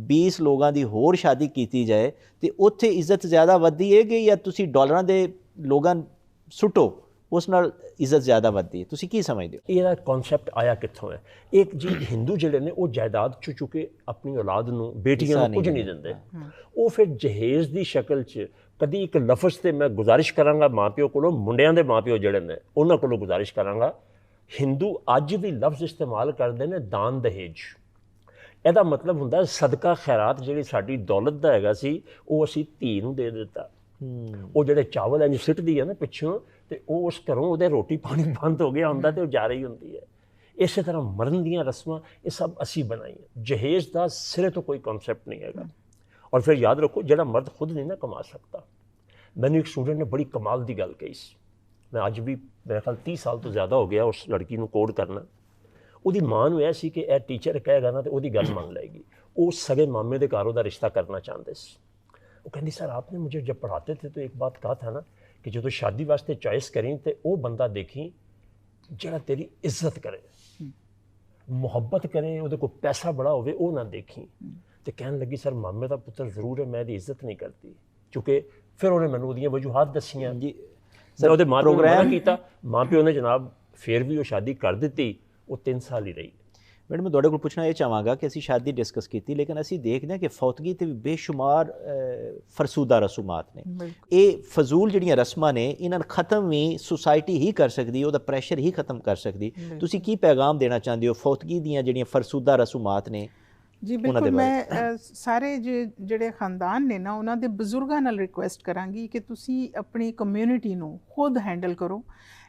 20 ਲੋਕਾਂ ਦੀ ਹੋਰ ਸ਼ਾਦੀ ਕੀਤੀ ਜਾਏ ਤੇ ਉੱਥੇ ਇੱਜ਼ਤ ਜ਼ਿਆਦਾ ਵੱਧਦੀ ਹੈ ਕਿ ਜਾਂ ਤੁਸੀਂ ਡਾਲਰਾਂ ਦੇ ਲੋਕਾਂ ਸੁੱਟੋ ਉਸ ਨਾਲ ਇੱਜ਼ਤ ਜ਼ਿਆਦਾ ਵੱਧਦੀ ਹੈ? ਤੁਸੀਂ ਕੀ ਸਮਝਦੇ ਹੋ? ਇਹਦਾ ਕਨਸੈਪਟ ਆਇਆ ਕਿੱਥੋਂ ਹੈ? ਇੱਕ ਜੀ ਹਿੰਦੂ ਜਿਹੜੇ ਨੇ ਉਹ ਜਾਇਦਾਦ ਚੁੱਕੇ ਆਪਣੀ ਔਲਾਦ ਨੂੰ, ਬੇਟੀਆਂ ਨੂੰ ਕੁਝ ਨਹੀਂ ਦਿੰਦੇ। ਉਹ ਫਿਰ ਜਹੇਜ਼ ਦੀ ਸ਼ਕਲ 'ਚ ਕਦੀ ਇੱਕ ਲਫ਼ਜ਼ ਤੇ ਮੈਂ ਗੁਜ਼ਾਰਿਸ਼ ਕਰਾਂਗਾ ਮਾਂ ਪਿਓ ਕੋਲੋਂ, ਮੁੰਡਿਆਂ ਦੇ ਮਾਂ ਪਿਓ ਜਿਹੜੇ ਨੇ ਉਹਨਾਂ ਕੋਲੋਂ ਗੁਜ਼ਾਰਿਸ਼ ਕਰਾਂਗਾ, ਹਿੰਦੂ ਅੱਜ ਵੀ ਲਫ਼ਜ਼ ਇਸਤੇਮਾਲ ਕਰਦੇ ਨੇ ਦਾਨ ਦਹੇਜ। ਇਹਦਾ ਮਤਲਬ ਹੁੰਦਾ ਸਦਕਾ ਖੈਰਾਤ, ਜਿਹੜੀ ਸਾਡੀ ਦੌਲਤ ਦਾ ਹੈਗਾ ਸੀ ਉਹ ਅਸੀਂ ਧੀ ਨੂੰ ਦੇ ਦਿੱਤਾ। ਉਹ ਜਿਹੜੇ ਚਾਵਲ ਇੰਝ ਸਿੱਟਦੀ ਹੈ ਨਾ ਪਿੱਛੋਂ ਤੇ ਉਹ ਉਸ ਘਰੋਂ ਉਹਦੇ ਰੋਟੀ ਪਾਣੀ ਬੰਦ ਹੋ ਗਿਆ ਹੁੰਦਾ ਤੇ ਉਹ ਜਾ ਰਹੀ ਹੁੰਦੀ ਹੈ। ਇਸੇ ਤਰ੍ਹਾਂ ਮਰਨ ਦੀਆਂ ਰਸਮਾਂ ਇਹ ਸਭ ਅਸੀਂ ਬਣਾਈਆਂ। ਜਹੇਜ਼ ਦਾ ਸਿਰੇ ਤੋਂ ਕੋਈ ਕਨਸੈਪਟ ਨਹੀਂ ਹੈਗਾ। ਔਰ ਫਿਰ ਯਾਦ ਰੱਖੋ ਜਿਹੜਾ ਮਰਦ ਖੁਦ ਨਹੀਂ ਨਾ ਕਮਾ ਸਕਦਾ। ਮੈਨੂੰ ਇੱਕ ਸਟੂਡੈਂਟ ਨੇ ਬੜੀ ਕਮਾਲ ਦੀ ਗੱਲ ਕਹੀ ਸੀ, ਮੈਂ ਅੱਜ ਵੀ ਮੇਰੇ ਖਿਆਲ 30 ਸਾਲ ਤੋਂ ਜ਼ਿਆਦਾ ਹੋ ਗਿਆ ਉਸ ਲੜਕੀ ਨੂੰ ਕੋਡ ਕਰਨਾ। ਉਹਦੀ ਮਾਂ ਨੂੰ ਇਹ ਸੀ ਕਿ ਇਹ ਟੀਚਰ ਕਹੇਗਾ ਨਾ ਤੇ ਉਹਦੀ ਗੱਲ ਮੰਨ ਲਏਗੀ। ਉਹ ਸਗੇ ਮਾਮੇ ਦੇ ਘਰ ਉਹਦਾ ਰਿਸ਼ਤਾ ਕਰਨਾ ਚਾਹੁੰਦੇ ਸੀ। वो कहती सर आपने मुझे जब पढ़ाते थे तो एक बात कहा था ना कि जो तो शादी वास्ते चॉइस करें तो वो बंदा देखी जरा तेरी इज्जत करे, मुहब्बत करे, वो को पैसा बड़ा होवे वो ना देखी। तो कहने लगी सर मामे का पुत्र जरूर है, मैं दी इज्जत नहीं करती, क्योंकि फिर उन्हें मैनू ओदियां वजूहात दसियां जी। सर ਉਹਦੇ ਮਾਂ ਪਿਓ ਨੇ ਮਨਾ ਕੀਤਾ, ਮਾਂ ਪਿਓ ਨੇ ਜਨਾਬ ਫਿਰ ਵੀ ਉਹ ਸ਼ਾਦੀ ਕਰ ਦਿੱਤੀ। ਉਹ 3 ਸਾਲ ਹੀ ਰਹੀ। ਮੈਡਮ ਮੈਂ ਤੁਹਾਡੇ ਕੋਲ ਪੁੱਛਣਾ ਇਹ ਚਾਹਾਂਗਾ ਕਿ ਅਸੀਂ ਸ਼ਾਦੀ ਡਿਸਕਸ ਕੀਤੀ ਲੇਕਿਨ ਅਸੀਂ ਦੇਖਦੇ ਹਾਂ ਕਿ ਫੌਤਗੀ ਤੇ ਵੀ ਬੇਸ਼ੁਮਾਰ ਫਰਸੂਦਾ ਰਸੂਮਾਤ ਨੇ। ਇਹ ਫਜ਼ੂਲ ਜਿਹੜੀਆਂ ਰਸਮਾਂ ਨੇ ਇਹਨਾਂ ਨੂੰ ਖ਼ਤਮ ਵੀ ਸੁਸਾਇਟੀ ਹੀ ਕਰ ਸਕਦੀ, ਉਹਦਾ ਪ੍ਰੈਸ਼ਰ ਹੀ ਖ਼ਤਮ ਕਰ ਸਕਦੀ। ਤੁਸੀਂ ਕੀ ਪੈਗਾਮ ਦੇਣਾ ਚਾਹੁੰਦੇ ਹੋ ਫੌਤਗੀ ਦੀਆਂ ਜਿਹੜੀਆਂ ਫਰਸੂਦਾ ਰਸੂਮਾਤ ਨੇ? ਜੀ ਬਿਲਕੁਲ, ਮੈਂ ਸਾਰੇ ਜਿਹੜੇ ਖਾਨਦਾਨ ਨੇ ਨਾ ਉਹਨਾਂ ਦੇ ਬਜ਼ੁਰਗਾਂ ਨਾਲ ਰਿਕੁਐਸਟ ਕਰਾਂਗੀ ਕਿ ਤੁਸੀਂ ਆਪਣੀ ਕਮਿਊਨਿਟੀ ਨੂੰ ਖੁਦ ਹੈਂਡਲ ਕਰੋ।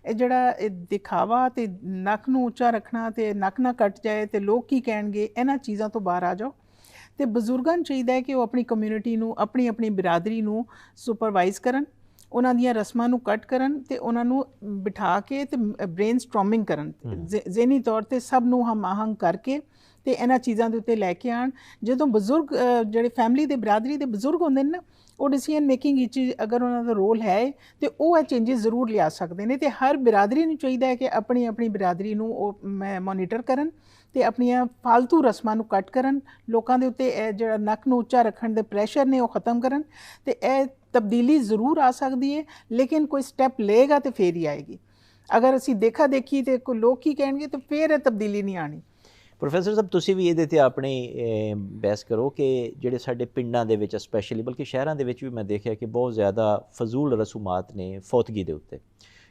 ਇਹ ਜਿਹੜਾ ਇਹ ਦਿਖਾਵਾ ਤੇ ਨੱਕ ਨੂੰ ਉੱਚਾ ਰੱਖਣਾ ਤੇ ਨੱਕ ਨਾ ਕੱਟ ਜਾਏ ਤੇ ਲੋਕ ਕੀ ਕਹਿਣਗੇ, ਇਹਨਾਂ ਚੀਜ਼ਾਂ ਤੋਂ ਬਾਹਰ ਆ ਜਾਓ। ਤੇ ਬਜ਼ੁਰਗਾਂ ਨੂੰ ਚਾਹੀਦਾ ਹੈ ਕਿ ਉਹ ਆਪਣੀ ਕਮਿਊਨਿਟੀ ਨੂੰ, ਆਪਣੀ ਆਪਣੀ ਬਿਰਾਦਰੀ ਨੂੰ ਸੁਪਰਵਾਈਜ਼ ਕਰਨ, ਉਹਨਾਂ ਦੀਆਂ ਰਸਮਾਂ ਨੂੰ ਕੱਟ ਕਰਨ ਤੇ ਉਹਨਾਂ ਨੂੰ ਬਿਠਾ ਕੇ ਤੇ ਬ੍ਰੇਨ ਸਟ੍ਰੋਮਿੰਗ ਕਰਨ, ਜ਼ਿਹਨੀ ਤੌਰ ਤੇ ਸਭ ਨੂੰ ਹਮ ਆਹੰਗ ਕਰਕੇ ਤੇ ਇਹਨਾਂ ਚੀਜ਼ਾਂ ਦੇ ਉੱਤੇ ਲੈ ਕੇ ਆਉਣ। ਜਦੋਂ ਬਜ਼ੁਰਗ ਜਿਹੜੇ ਫੈਮਿਲੀ ਦੇ ਬਰਾਦਰੀ ਦੇ ਬਜ਼ੁਰਗ ਹੁੰਦੇ ਨੇ ਨਾ, ਉਹ ਡਿਸੀਜਨ ਮੇਕਿੰਗ ਵਿੱਚ ਅਗਰ ਉਹਨਾਂ ਦਾ ਰੋਲ ਹੈ ਤੇ ਉਹ ਇਹ ਚੇਂਜਸ ਜ਼ਰੂਰ ਲਿਆ ਸਕਦੇ ਨੇ। ਤੇ ਹਰ ਬਰਾਦਰੀ ਨੂੰ ਚਾਹੀਦਾ ਹੈ ਕਿ ਆਪਣੀ ਆਪਣੀ ਬਰਾਦਰੀ ਨੂੰ ਉਹ ਮੋਨੀਟਰ ਕਰਨ ਤੇ ਆਪਣੀਆਂ ਫਾਲਤੂ ਰਸਮਾਂ ਨੂੰ ਕੱਟ ਕਰਨ, ਲੋਕਾਂ ਦੇ ਉੱਤੇ ਇਹ ਜਿਹੜਾ ਨੱਕ ਨੂੰ ਉੱਚਾ ਰੱਖਣ ਦੇ ਪ੍ਰੈਸ਼ਰ ਨੇ ਉਹ ਖ਼ਤਮ ਕਰਨ। ਤੇ ਇਹ ਤਬਦੀਲੀ ਜ਼ਰੂਰ ਆ ਸਕਦੀ ਹੈ ਲੇਕਿਨ ਕੋਈ ਸਟੈਪ ਲਏਗਾ ਤੇ ਫੇਰ ਹੀ ਆਏਗੀ। ਅਗਰ ਅਸੀਂ ਦੇਖਾ ਦੇਖੀ ਤੇ ਕੋਈ ਲੋਕ ਕੀ ਕਹਿਣਗੇ ਤੇ ਫੇਰ ਇਹ ਤਬਦੀਲੀ ਨਹੀਂ ਆਣੀ। ਪ੍ਰੋਫੈਸਰ ਸਾਹਿਬ ਤੁਸੀਂ ਵੀ ਇਹਦੇ 'ਤੇ ਆਪਣੀ ਬਹਿਸ ਕਰੋ ਕਿ ਜਿਹੜੇ ਸਾਡੇ ਪਿੰਡਾਂ ਦੇ ਵਿੱਚ ਸਪੈਸ਼ਲੀ ਬਲਕਿ ਸ਼ਹਿਰਾਂ ਦੇ ਵਿੱਚ ਵੀ ਮੈਂ ਦੇਖਿਆ ਕਿ ਬਹੁਤ ਜ਼ਿਆਦਾ ਫਜ਼ੂਲ ਰਸੂਮਾਤ ਨੇ ਫੌਤਗੀ ਦੇ ਉੱਤੇ,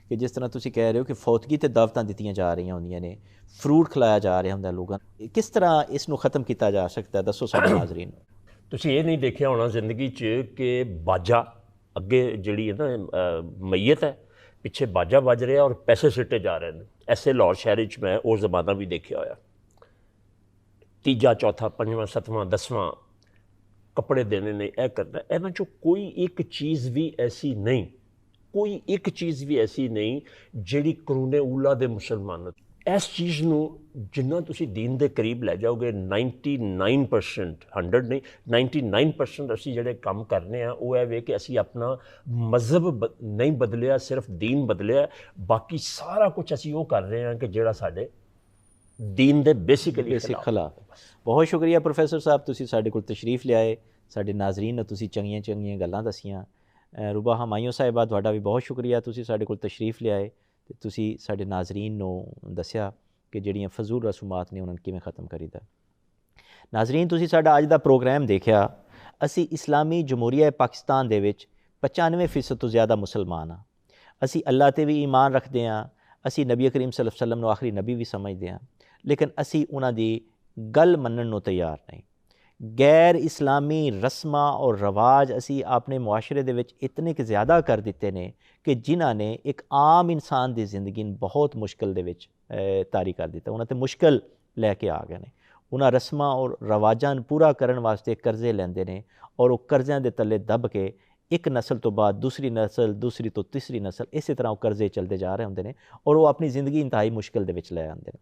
ਕਿ ਜਿਸ ਤਰ੍ਹਾਂ ਤੁਸੀਂ ਕਹਿ ਰਹੇ ਹੋ ਕਿ ਫੌਤਗੀ 'ਤੇ ਦਾਵਤਾਂ ਦਿੱਤੀਆਂ ਜਾ ਰਹੀਆਂ ਹੁੰਦੀਆਂ ਨੇ, ਫਰੂਟ ਖਿਲਾਇਆ ਜਾ ਰਿਹਾ ਹੁੰਦਾ ਲੋਕਾਂ ਨੂੰ। ਕਿਸ ਤਰ੍ਹਾਂ ਇਸ ਨੂੰ ਖ਼ਤਮ ਕੀਤਾ ਜਾ ਸਕਦਾ, ਦੱਸੋ ਸਾਡੇ ਨਾਜ਼ਰੀਨ ਨੂੰ। ਤੁਸੀਂ ਇਹ ਨਹੀਂ ਦੇਖਿਆ ਹੋਣਾ ਜ਼ਿੰਦਗੀ 'ਚ ਕਿ ਬਾਜਾ ਅੱਗੇ ਜਿਹੜੀ ਹੈ ਨਾ ਮਈਅਤ ਹੈ, ਪਿੱਛੇ ਬਾਜਾ ਵੱਜ ਰਿਹਾ ਔਰ ਪੈਸੇ ਸਿੱਟੇ ਜਾ ਰਹੇ ਨੇ। ਐਸੇ ਲਾਹੌਰ ਸ਼ਹਿਰ 'ਚ ਮੈਂ ਉਹ ਜ਼ਮਾਨਾ ਵੀ ਦੇਖਿਆ ਹੋਇਆ। ਤੀਜਾ ਚੌਥਾ ਪੰਜਵਾਂ ਸੱਤਵਾਂ 10ਵਾਂ ਕੱਪੜੇ ਦੇਣੇ ਨੇ, ਇਹ ਕਰਨਾ। ਇਹਨਾਂ 'ਚੋਂ ਕੋਈ ਇੱਕ ਚੀਜ਼ ਵੀ ਐਸੀ ਨਹੀਂ, ਕੋਈ ਇੱਕ ਚੀਜ਼ ਵੀ ਐਸੀ ਨਹੀਂ ਜਿਹੜੀ ਕਰੂਨੇ ਊਲਾ ਦੇ ਮੁਸਲਮਾਨ इस चीज़ ਨੂੰ ਜਿੰਨਾ ਤੁਸੀਂ ਦੀਨ ਦੇ ਕਰੀਬ ਲੈ ਜਾਓਗੇ 99% 100 ਨਹੀਂ 99% ਅਸੀਂ ਜਿਹੜੇ ਕੰਮ ਕਰਨੇ ਆ ਉਹ ਇਹ ਵੇ ਕਿ ਅਸੀਂ ਆਪਣਾ ਮਜ਼ਹਬ ਨਹੀਂ ਬਦਲਿਆ, ਸਿਰਫ ਦੀਨ ਬਦਲਿਆ, ਬਾਕੀ ਸਾਰਾ ਕੁਝ ਅਸੀਂ ਉਹ ਕਰ ਰਹੇ ਹਾਂ ਕਿ ਜਿਹੜਾ ਸਾਡੇ ਦੀਨ ਦੇ ਬੇਸਿਕਲੀ ਖਿਲਾਫ। ਬਹੁਤ ਸ਼ੁਕਰੀਆ ਪ੍ਰੋਫੈਸਰ ਸਾਹਿਬ, ਤੁਸੀਂ ਸਾਡੇ ਕੋਲ ਤਸ਼ਰੀਫ ਲਿਆਏ, ਸਾਡੇ ਨਾਜ਼ਰੀਨ ਨੂੰ ਤੁਸੀਂ ਚੰਗੀਆਂ ਚੰਗੀਆਂ ਗੱਲਾਂ ਦੱਸੀਆਂ। ਰੂਬਾ ਹਮਾਇਓ ਸਾਹਿਬਾ, ਤੁਹਾਡਾ ਵੀ ਬਹੁਤ ਸ਼ੁਕਰੀਆ, ਤੁਸੀਂ ਸਾਡੇ ਕੋਲ ਤਸ਼ਰੀਫ ਲਿਆਏ ਤੇ ਤੁਸੀਂ ਸਾਡੇ ਨਾਜ਼ਰੀਨ ਨੂੰ ਦੱਸਿਆ ਕਿ ਜਿਹੜੀਆਂ ਫਜ਼ੂਲ ਰਸੂਮਾਤ ਨੇ ਉਹਨਾਂ ਨੂੰ ਕਿਵੇਂ ਖ਼ਤਮ ਕਰੀਦਾ। ਨਾਜ਼ਰੀਨ, ਤੁਸੀਂ ਸਾਡਾ ਅੱਜ ਦਾ ਪ੍ਰੋਗਰਾਮ ਦੇਖਿਆ। ਅਸੀਂ ਇਸਲਾਮੀ ਜਮਹੂਰੀਆ ਪਾਕਿਸਤਾਨ ਦੇ ਵਿੱਚ 95% ਤੋਂ ਜ਼ਿਆਦਾ ਮੁਸਲਮਾਨ ਹਾਂ। ਅਸੀਂ ਅੱਲਾਹ 'ਤੇ ਵੀ ਈਮਾਨ ਰੱਖਦੇ ਹਾਂ, ਅਸੀਂ ਨਬੀ ਕਰੀਮ ਸੱਲੱਲਾਹੁ ਅਲੈहि ਵਸੱਲਮ ਨੂੰ ਆਖਰੀ ਨਬੀ ਵੀ ਸਮਝਦੇ ਹਾਂ, ਲੇਕਿਨ ਅਸੀਂ ਉਹਨਾਂ ਦੀ ਗੱਲ ਮੰਨਣ ਨੂੰ ਤਿਆਰ ਨਹੀਂ। ਗੈਰ ਇਸਲਾਮੀ ਰਸਮਾਂ ਔਰ ਰਿਵਾਜ ਅਸੀਂ ਆਪਣੇ ਮੁਆਸ਼ਰੇ ਦੇ ਵਿੱਚ ਇਤਨੇ ਕਿ ਜ਼ਿਆਦਾ ਕਰ ਦਿੱਤੇ ਨੇ ਕਿ ਜਿਨ੍ਹਾਂ ਨੇ ਇੱਕ ਆਮ ਇਨਸਾਨ ਦੀ ਜ਼ਿੰਦਗੀ ਨੂੰ ਬਹੁਤ ਮੁਸ਼ਕਿਲ ਦੇ ਵਿੱਚ ਤਾਰੀ ਕਰ ਦਿੱਤਾ, ਉਹਨਾਂ 'ਤੇ ਮੁਸ਼ਕਿਲ ਲੈ ਕੇ ਆ ਗਏ ਨੇ। ਉਹਨਾਂ ਰਸਮਾਂ ਔਰ ਰਿਵਾਜਾਂ ਨੂੰ ਪੂਰਾ ਕਰਨ ਵਾਸਤੇ ਕਰਜ਼ੇ ਲੈਂਦੇ ਨੇ ਔਰ ਉਹ ਕਰਜ਼ਿਆਂ ਦੇ ਥੱਲੇ ਦੱਬ ਕੇ ਇੱਕ ਨਸਲ ਤੋਂ ਬਾਅਦ ਦੂਸਰੀ ਨਸਲ, ਦੂਸਰੀ ਤੋਂ ਤੀਸਰੀ ਨਸਲ, ਇਸੇ ਤਰ੍ਹਾਂ ਉਹ ਕਰਜ਼ੇ ਚੱਲਦੇ ਜਾ ਰਹੇ ਹੁੰਦੇ ਨੇ ਔਰ ਉਹ ਆਪਣੀ ਜ਼ਿੰਦਗੀ ਇੰਤਹਾਈ ਮੁਸ਼ਕਿਲ ਦੇ ਵਿੱਚ ਲੈ ਆਉਂਦੇ ਨੇ।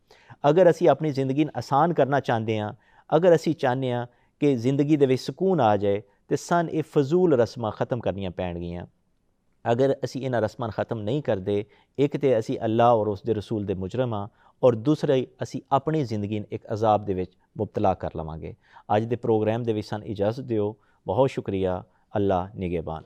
ਅਗਰ ਅਸੀਂ ਆਪਣੀ ਜ਼ਿੰਦਗੀ ਨੂੰ ਆਸਾਨ ਕਰਨਾ ਚਾਹੁੰਦੇ ਹਾਂ, ਅਗਰ ਅਸੀਂ ਚਾਹੁੰਦੇ ਹਾਂ ਕਿ ਜ਼ਿੰਦਗੀ ਦੇ ਵਿੱਚ ਸਕੂਨ ਆ ਜਾਏ, ਤੇ ਸਾਨੂੰ ਇਹ ਫਜ਼ੂਲ ਰਸਮਾਂ ਖ਼ਤਮ ਕਰਨੀਆਂ ਪੈਣਗੀਆਂ। ਅਗਰ ਅਸੀਂ ਇਹਨਾਂ ਰਸਮਾਂ ਨੂੰ ਖ਼ਤਮ ਨਹੀਂ ਕਰਦੇ, ਇੱਕ ਤਾਂ ਅਸੀਂ ਅੱਲਾਹ ਔਰ ਉਸ ਦੇ ਰਸੂਲ ਦੇ ਮੁਜਰਮ ਹਾਂ ਔਰ ਦੂਸਰਾ ਅਸੀਂ ਆਪਣੀ ਜ਼ਿੰਦਗੀ ਨੂੰ ਇੱਕ ਅਜ਼ਾਬ ਦੇ ਵਿੱਚ ਮੁਬਤਲਾ ਕਰ ਲਵਾਂਗੇ। ਅੱਜ ਦੇ ਪ੍ਰੋਗਰਾਮ ਦੇ ਵਿੱਚ ਸਾਨੂੰ ਇਜਾਜ਼ਤ ਦਿਓ। ਬਹੁਤ ਸ਼ੁਕਰੀਆ। ਅੱਲਾਹ ਨਿਗਹਿਬਾਨ।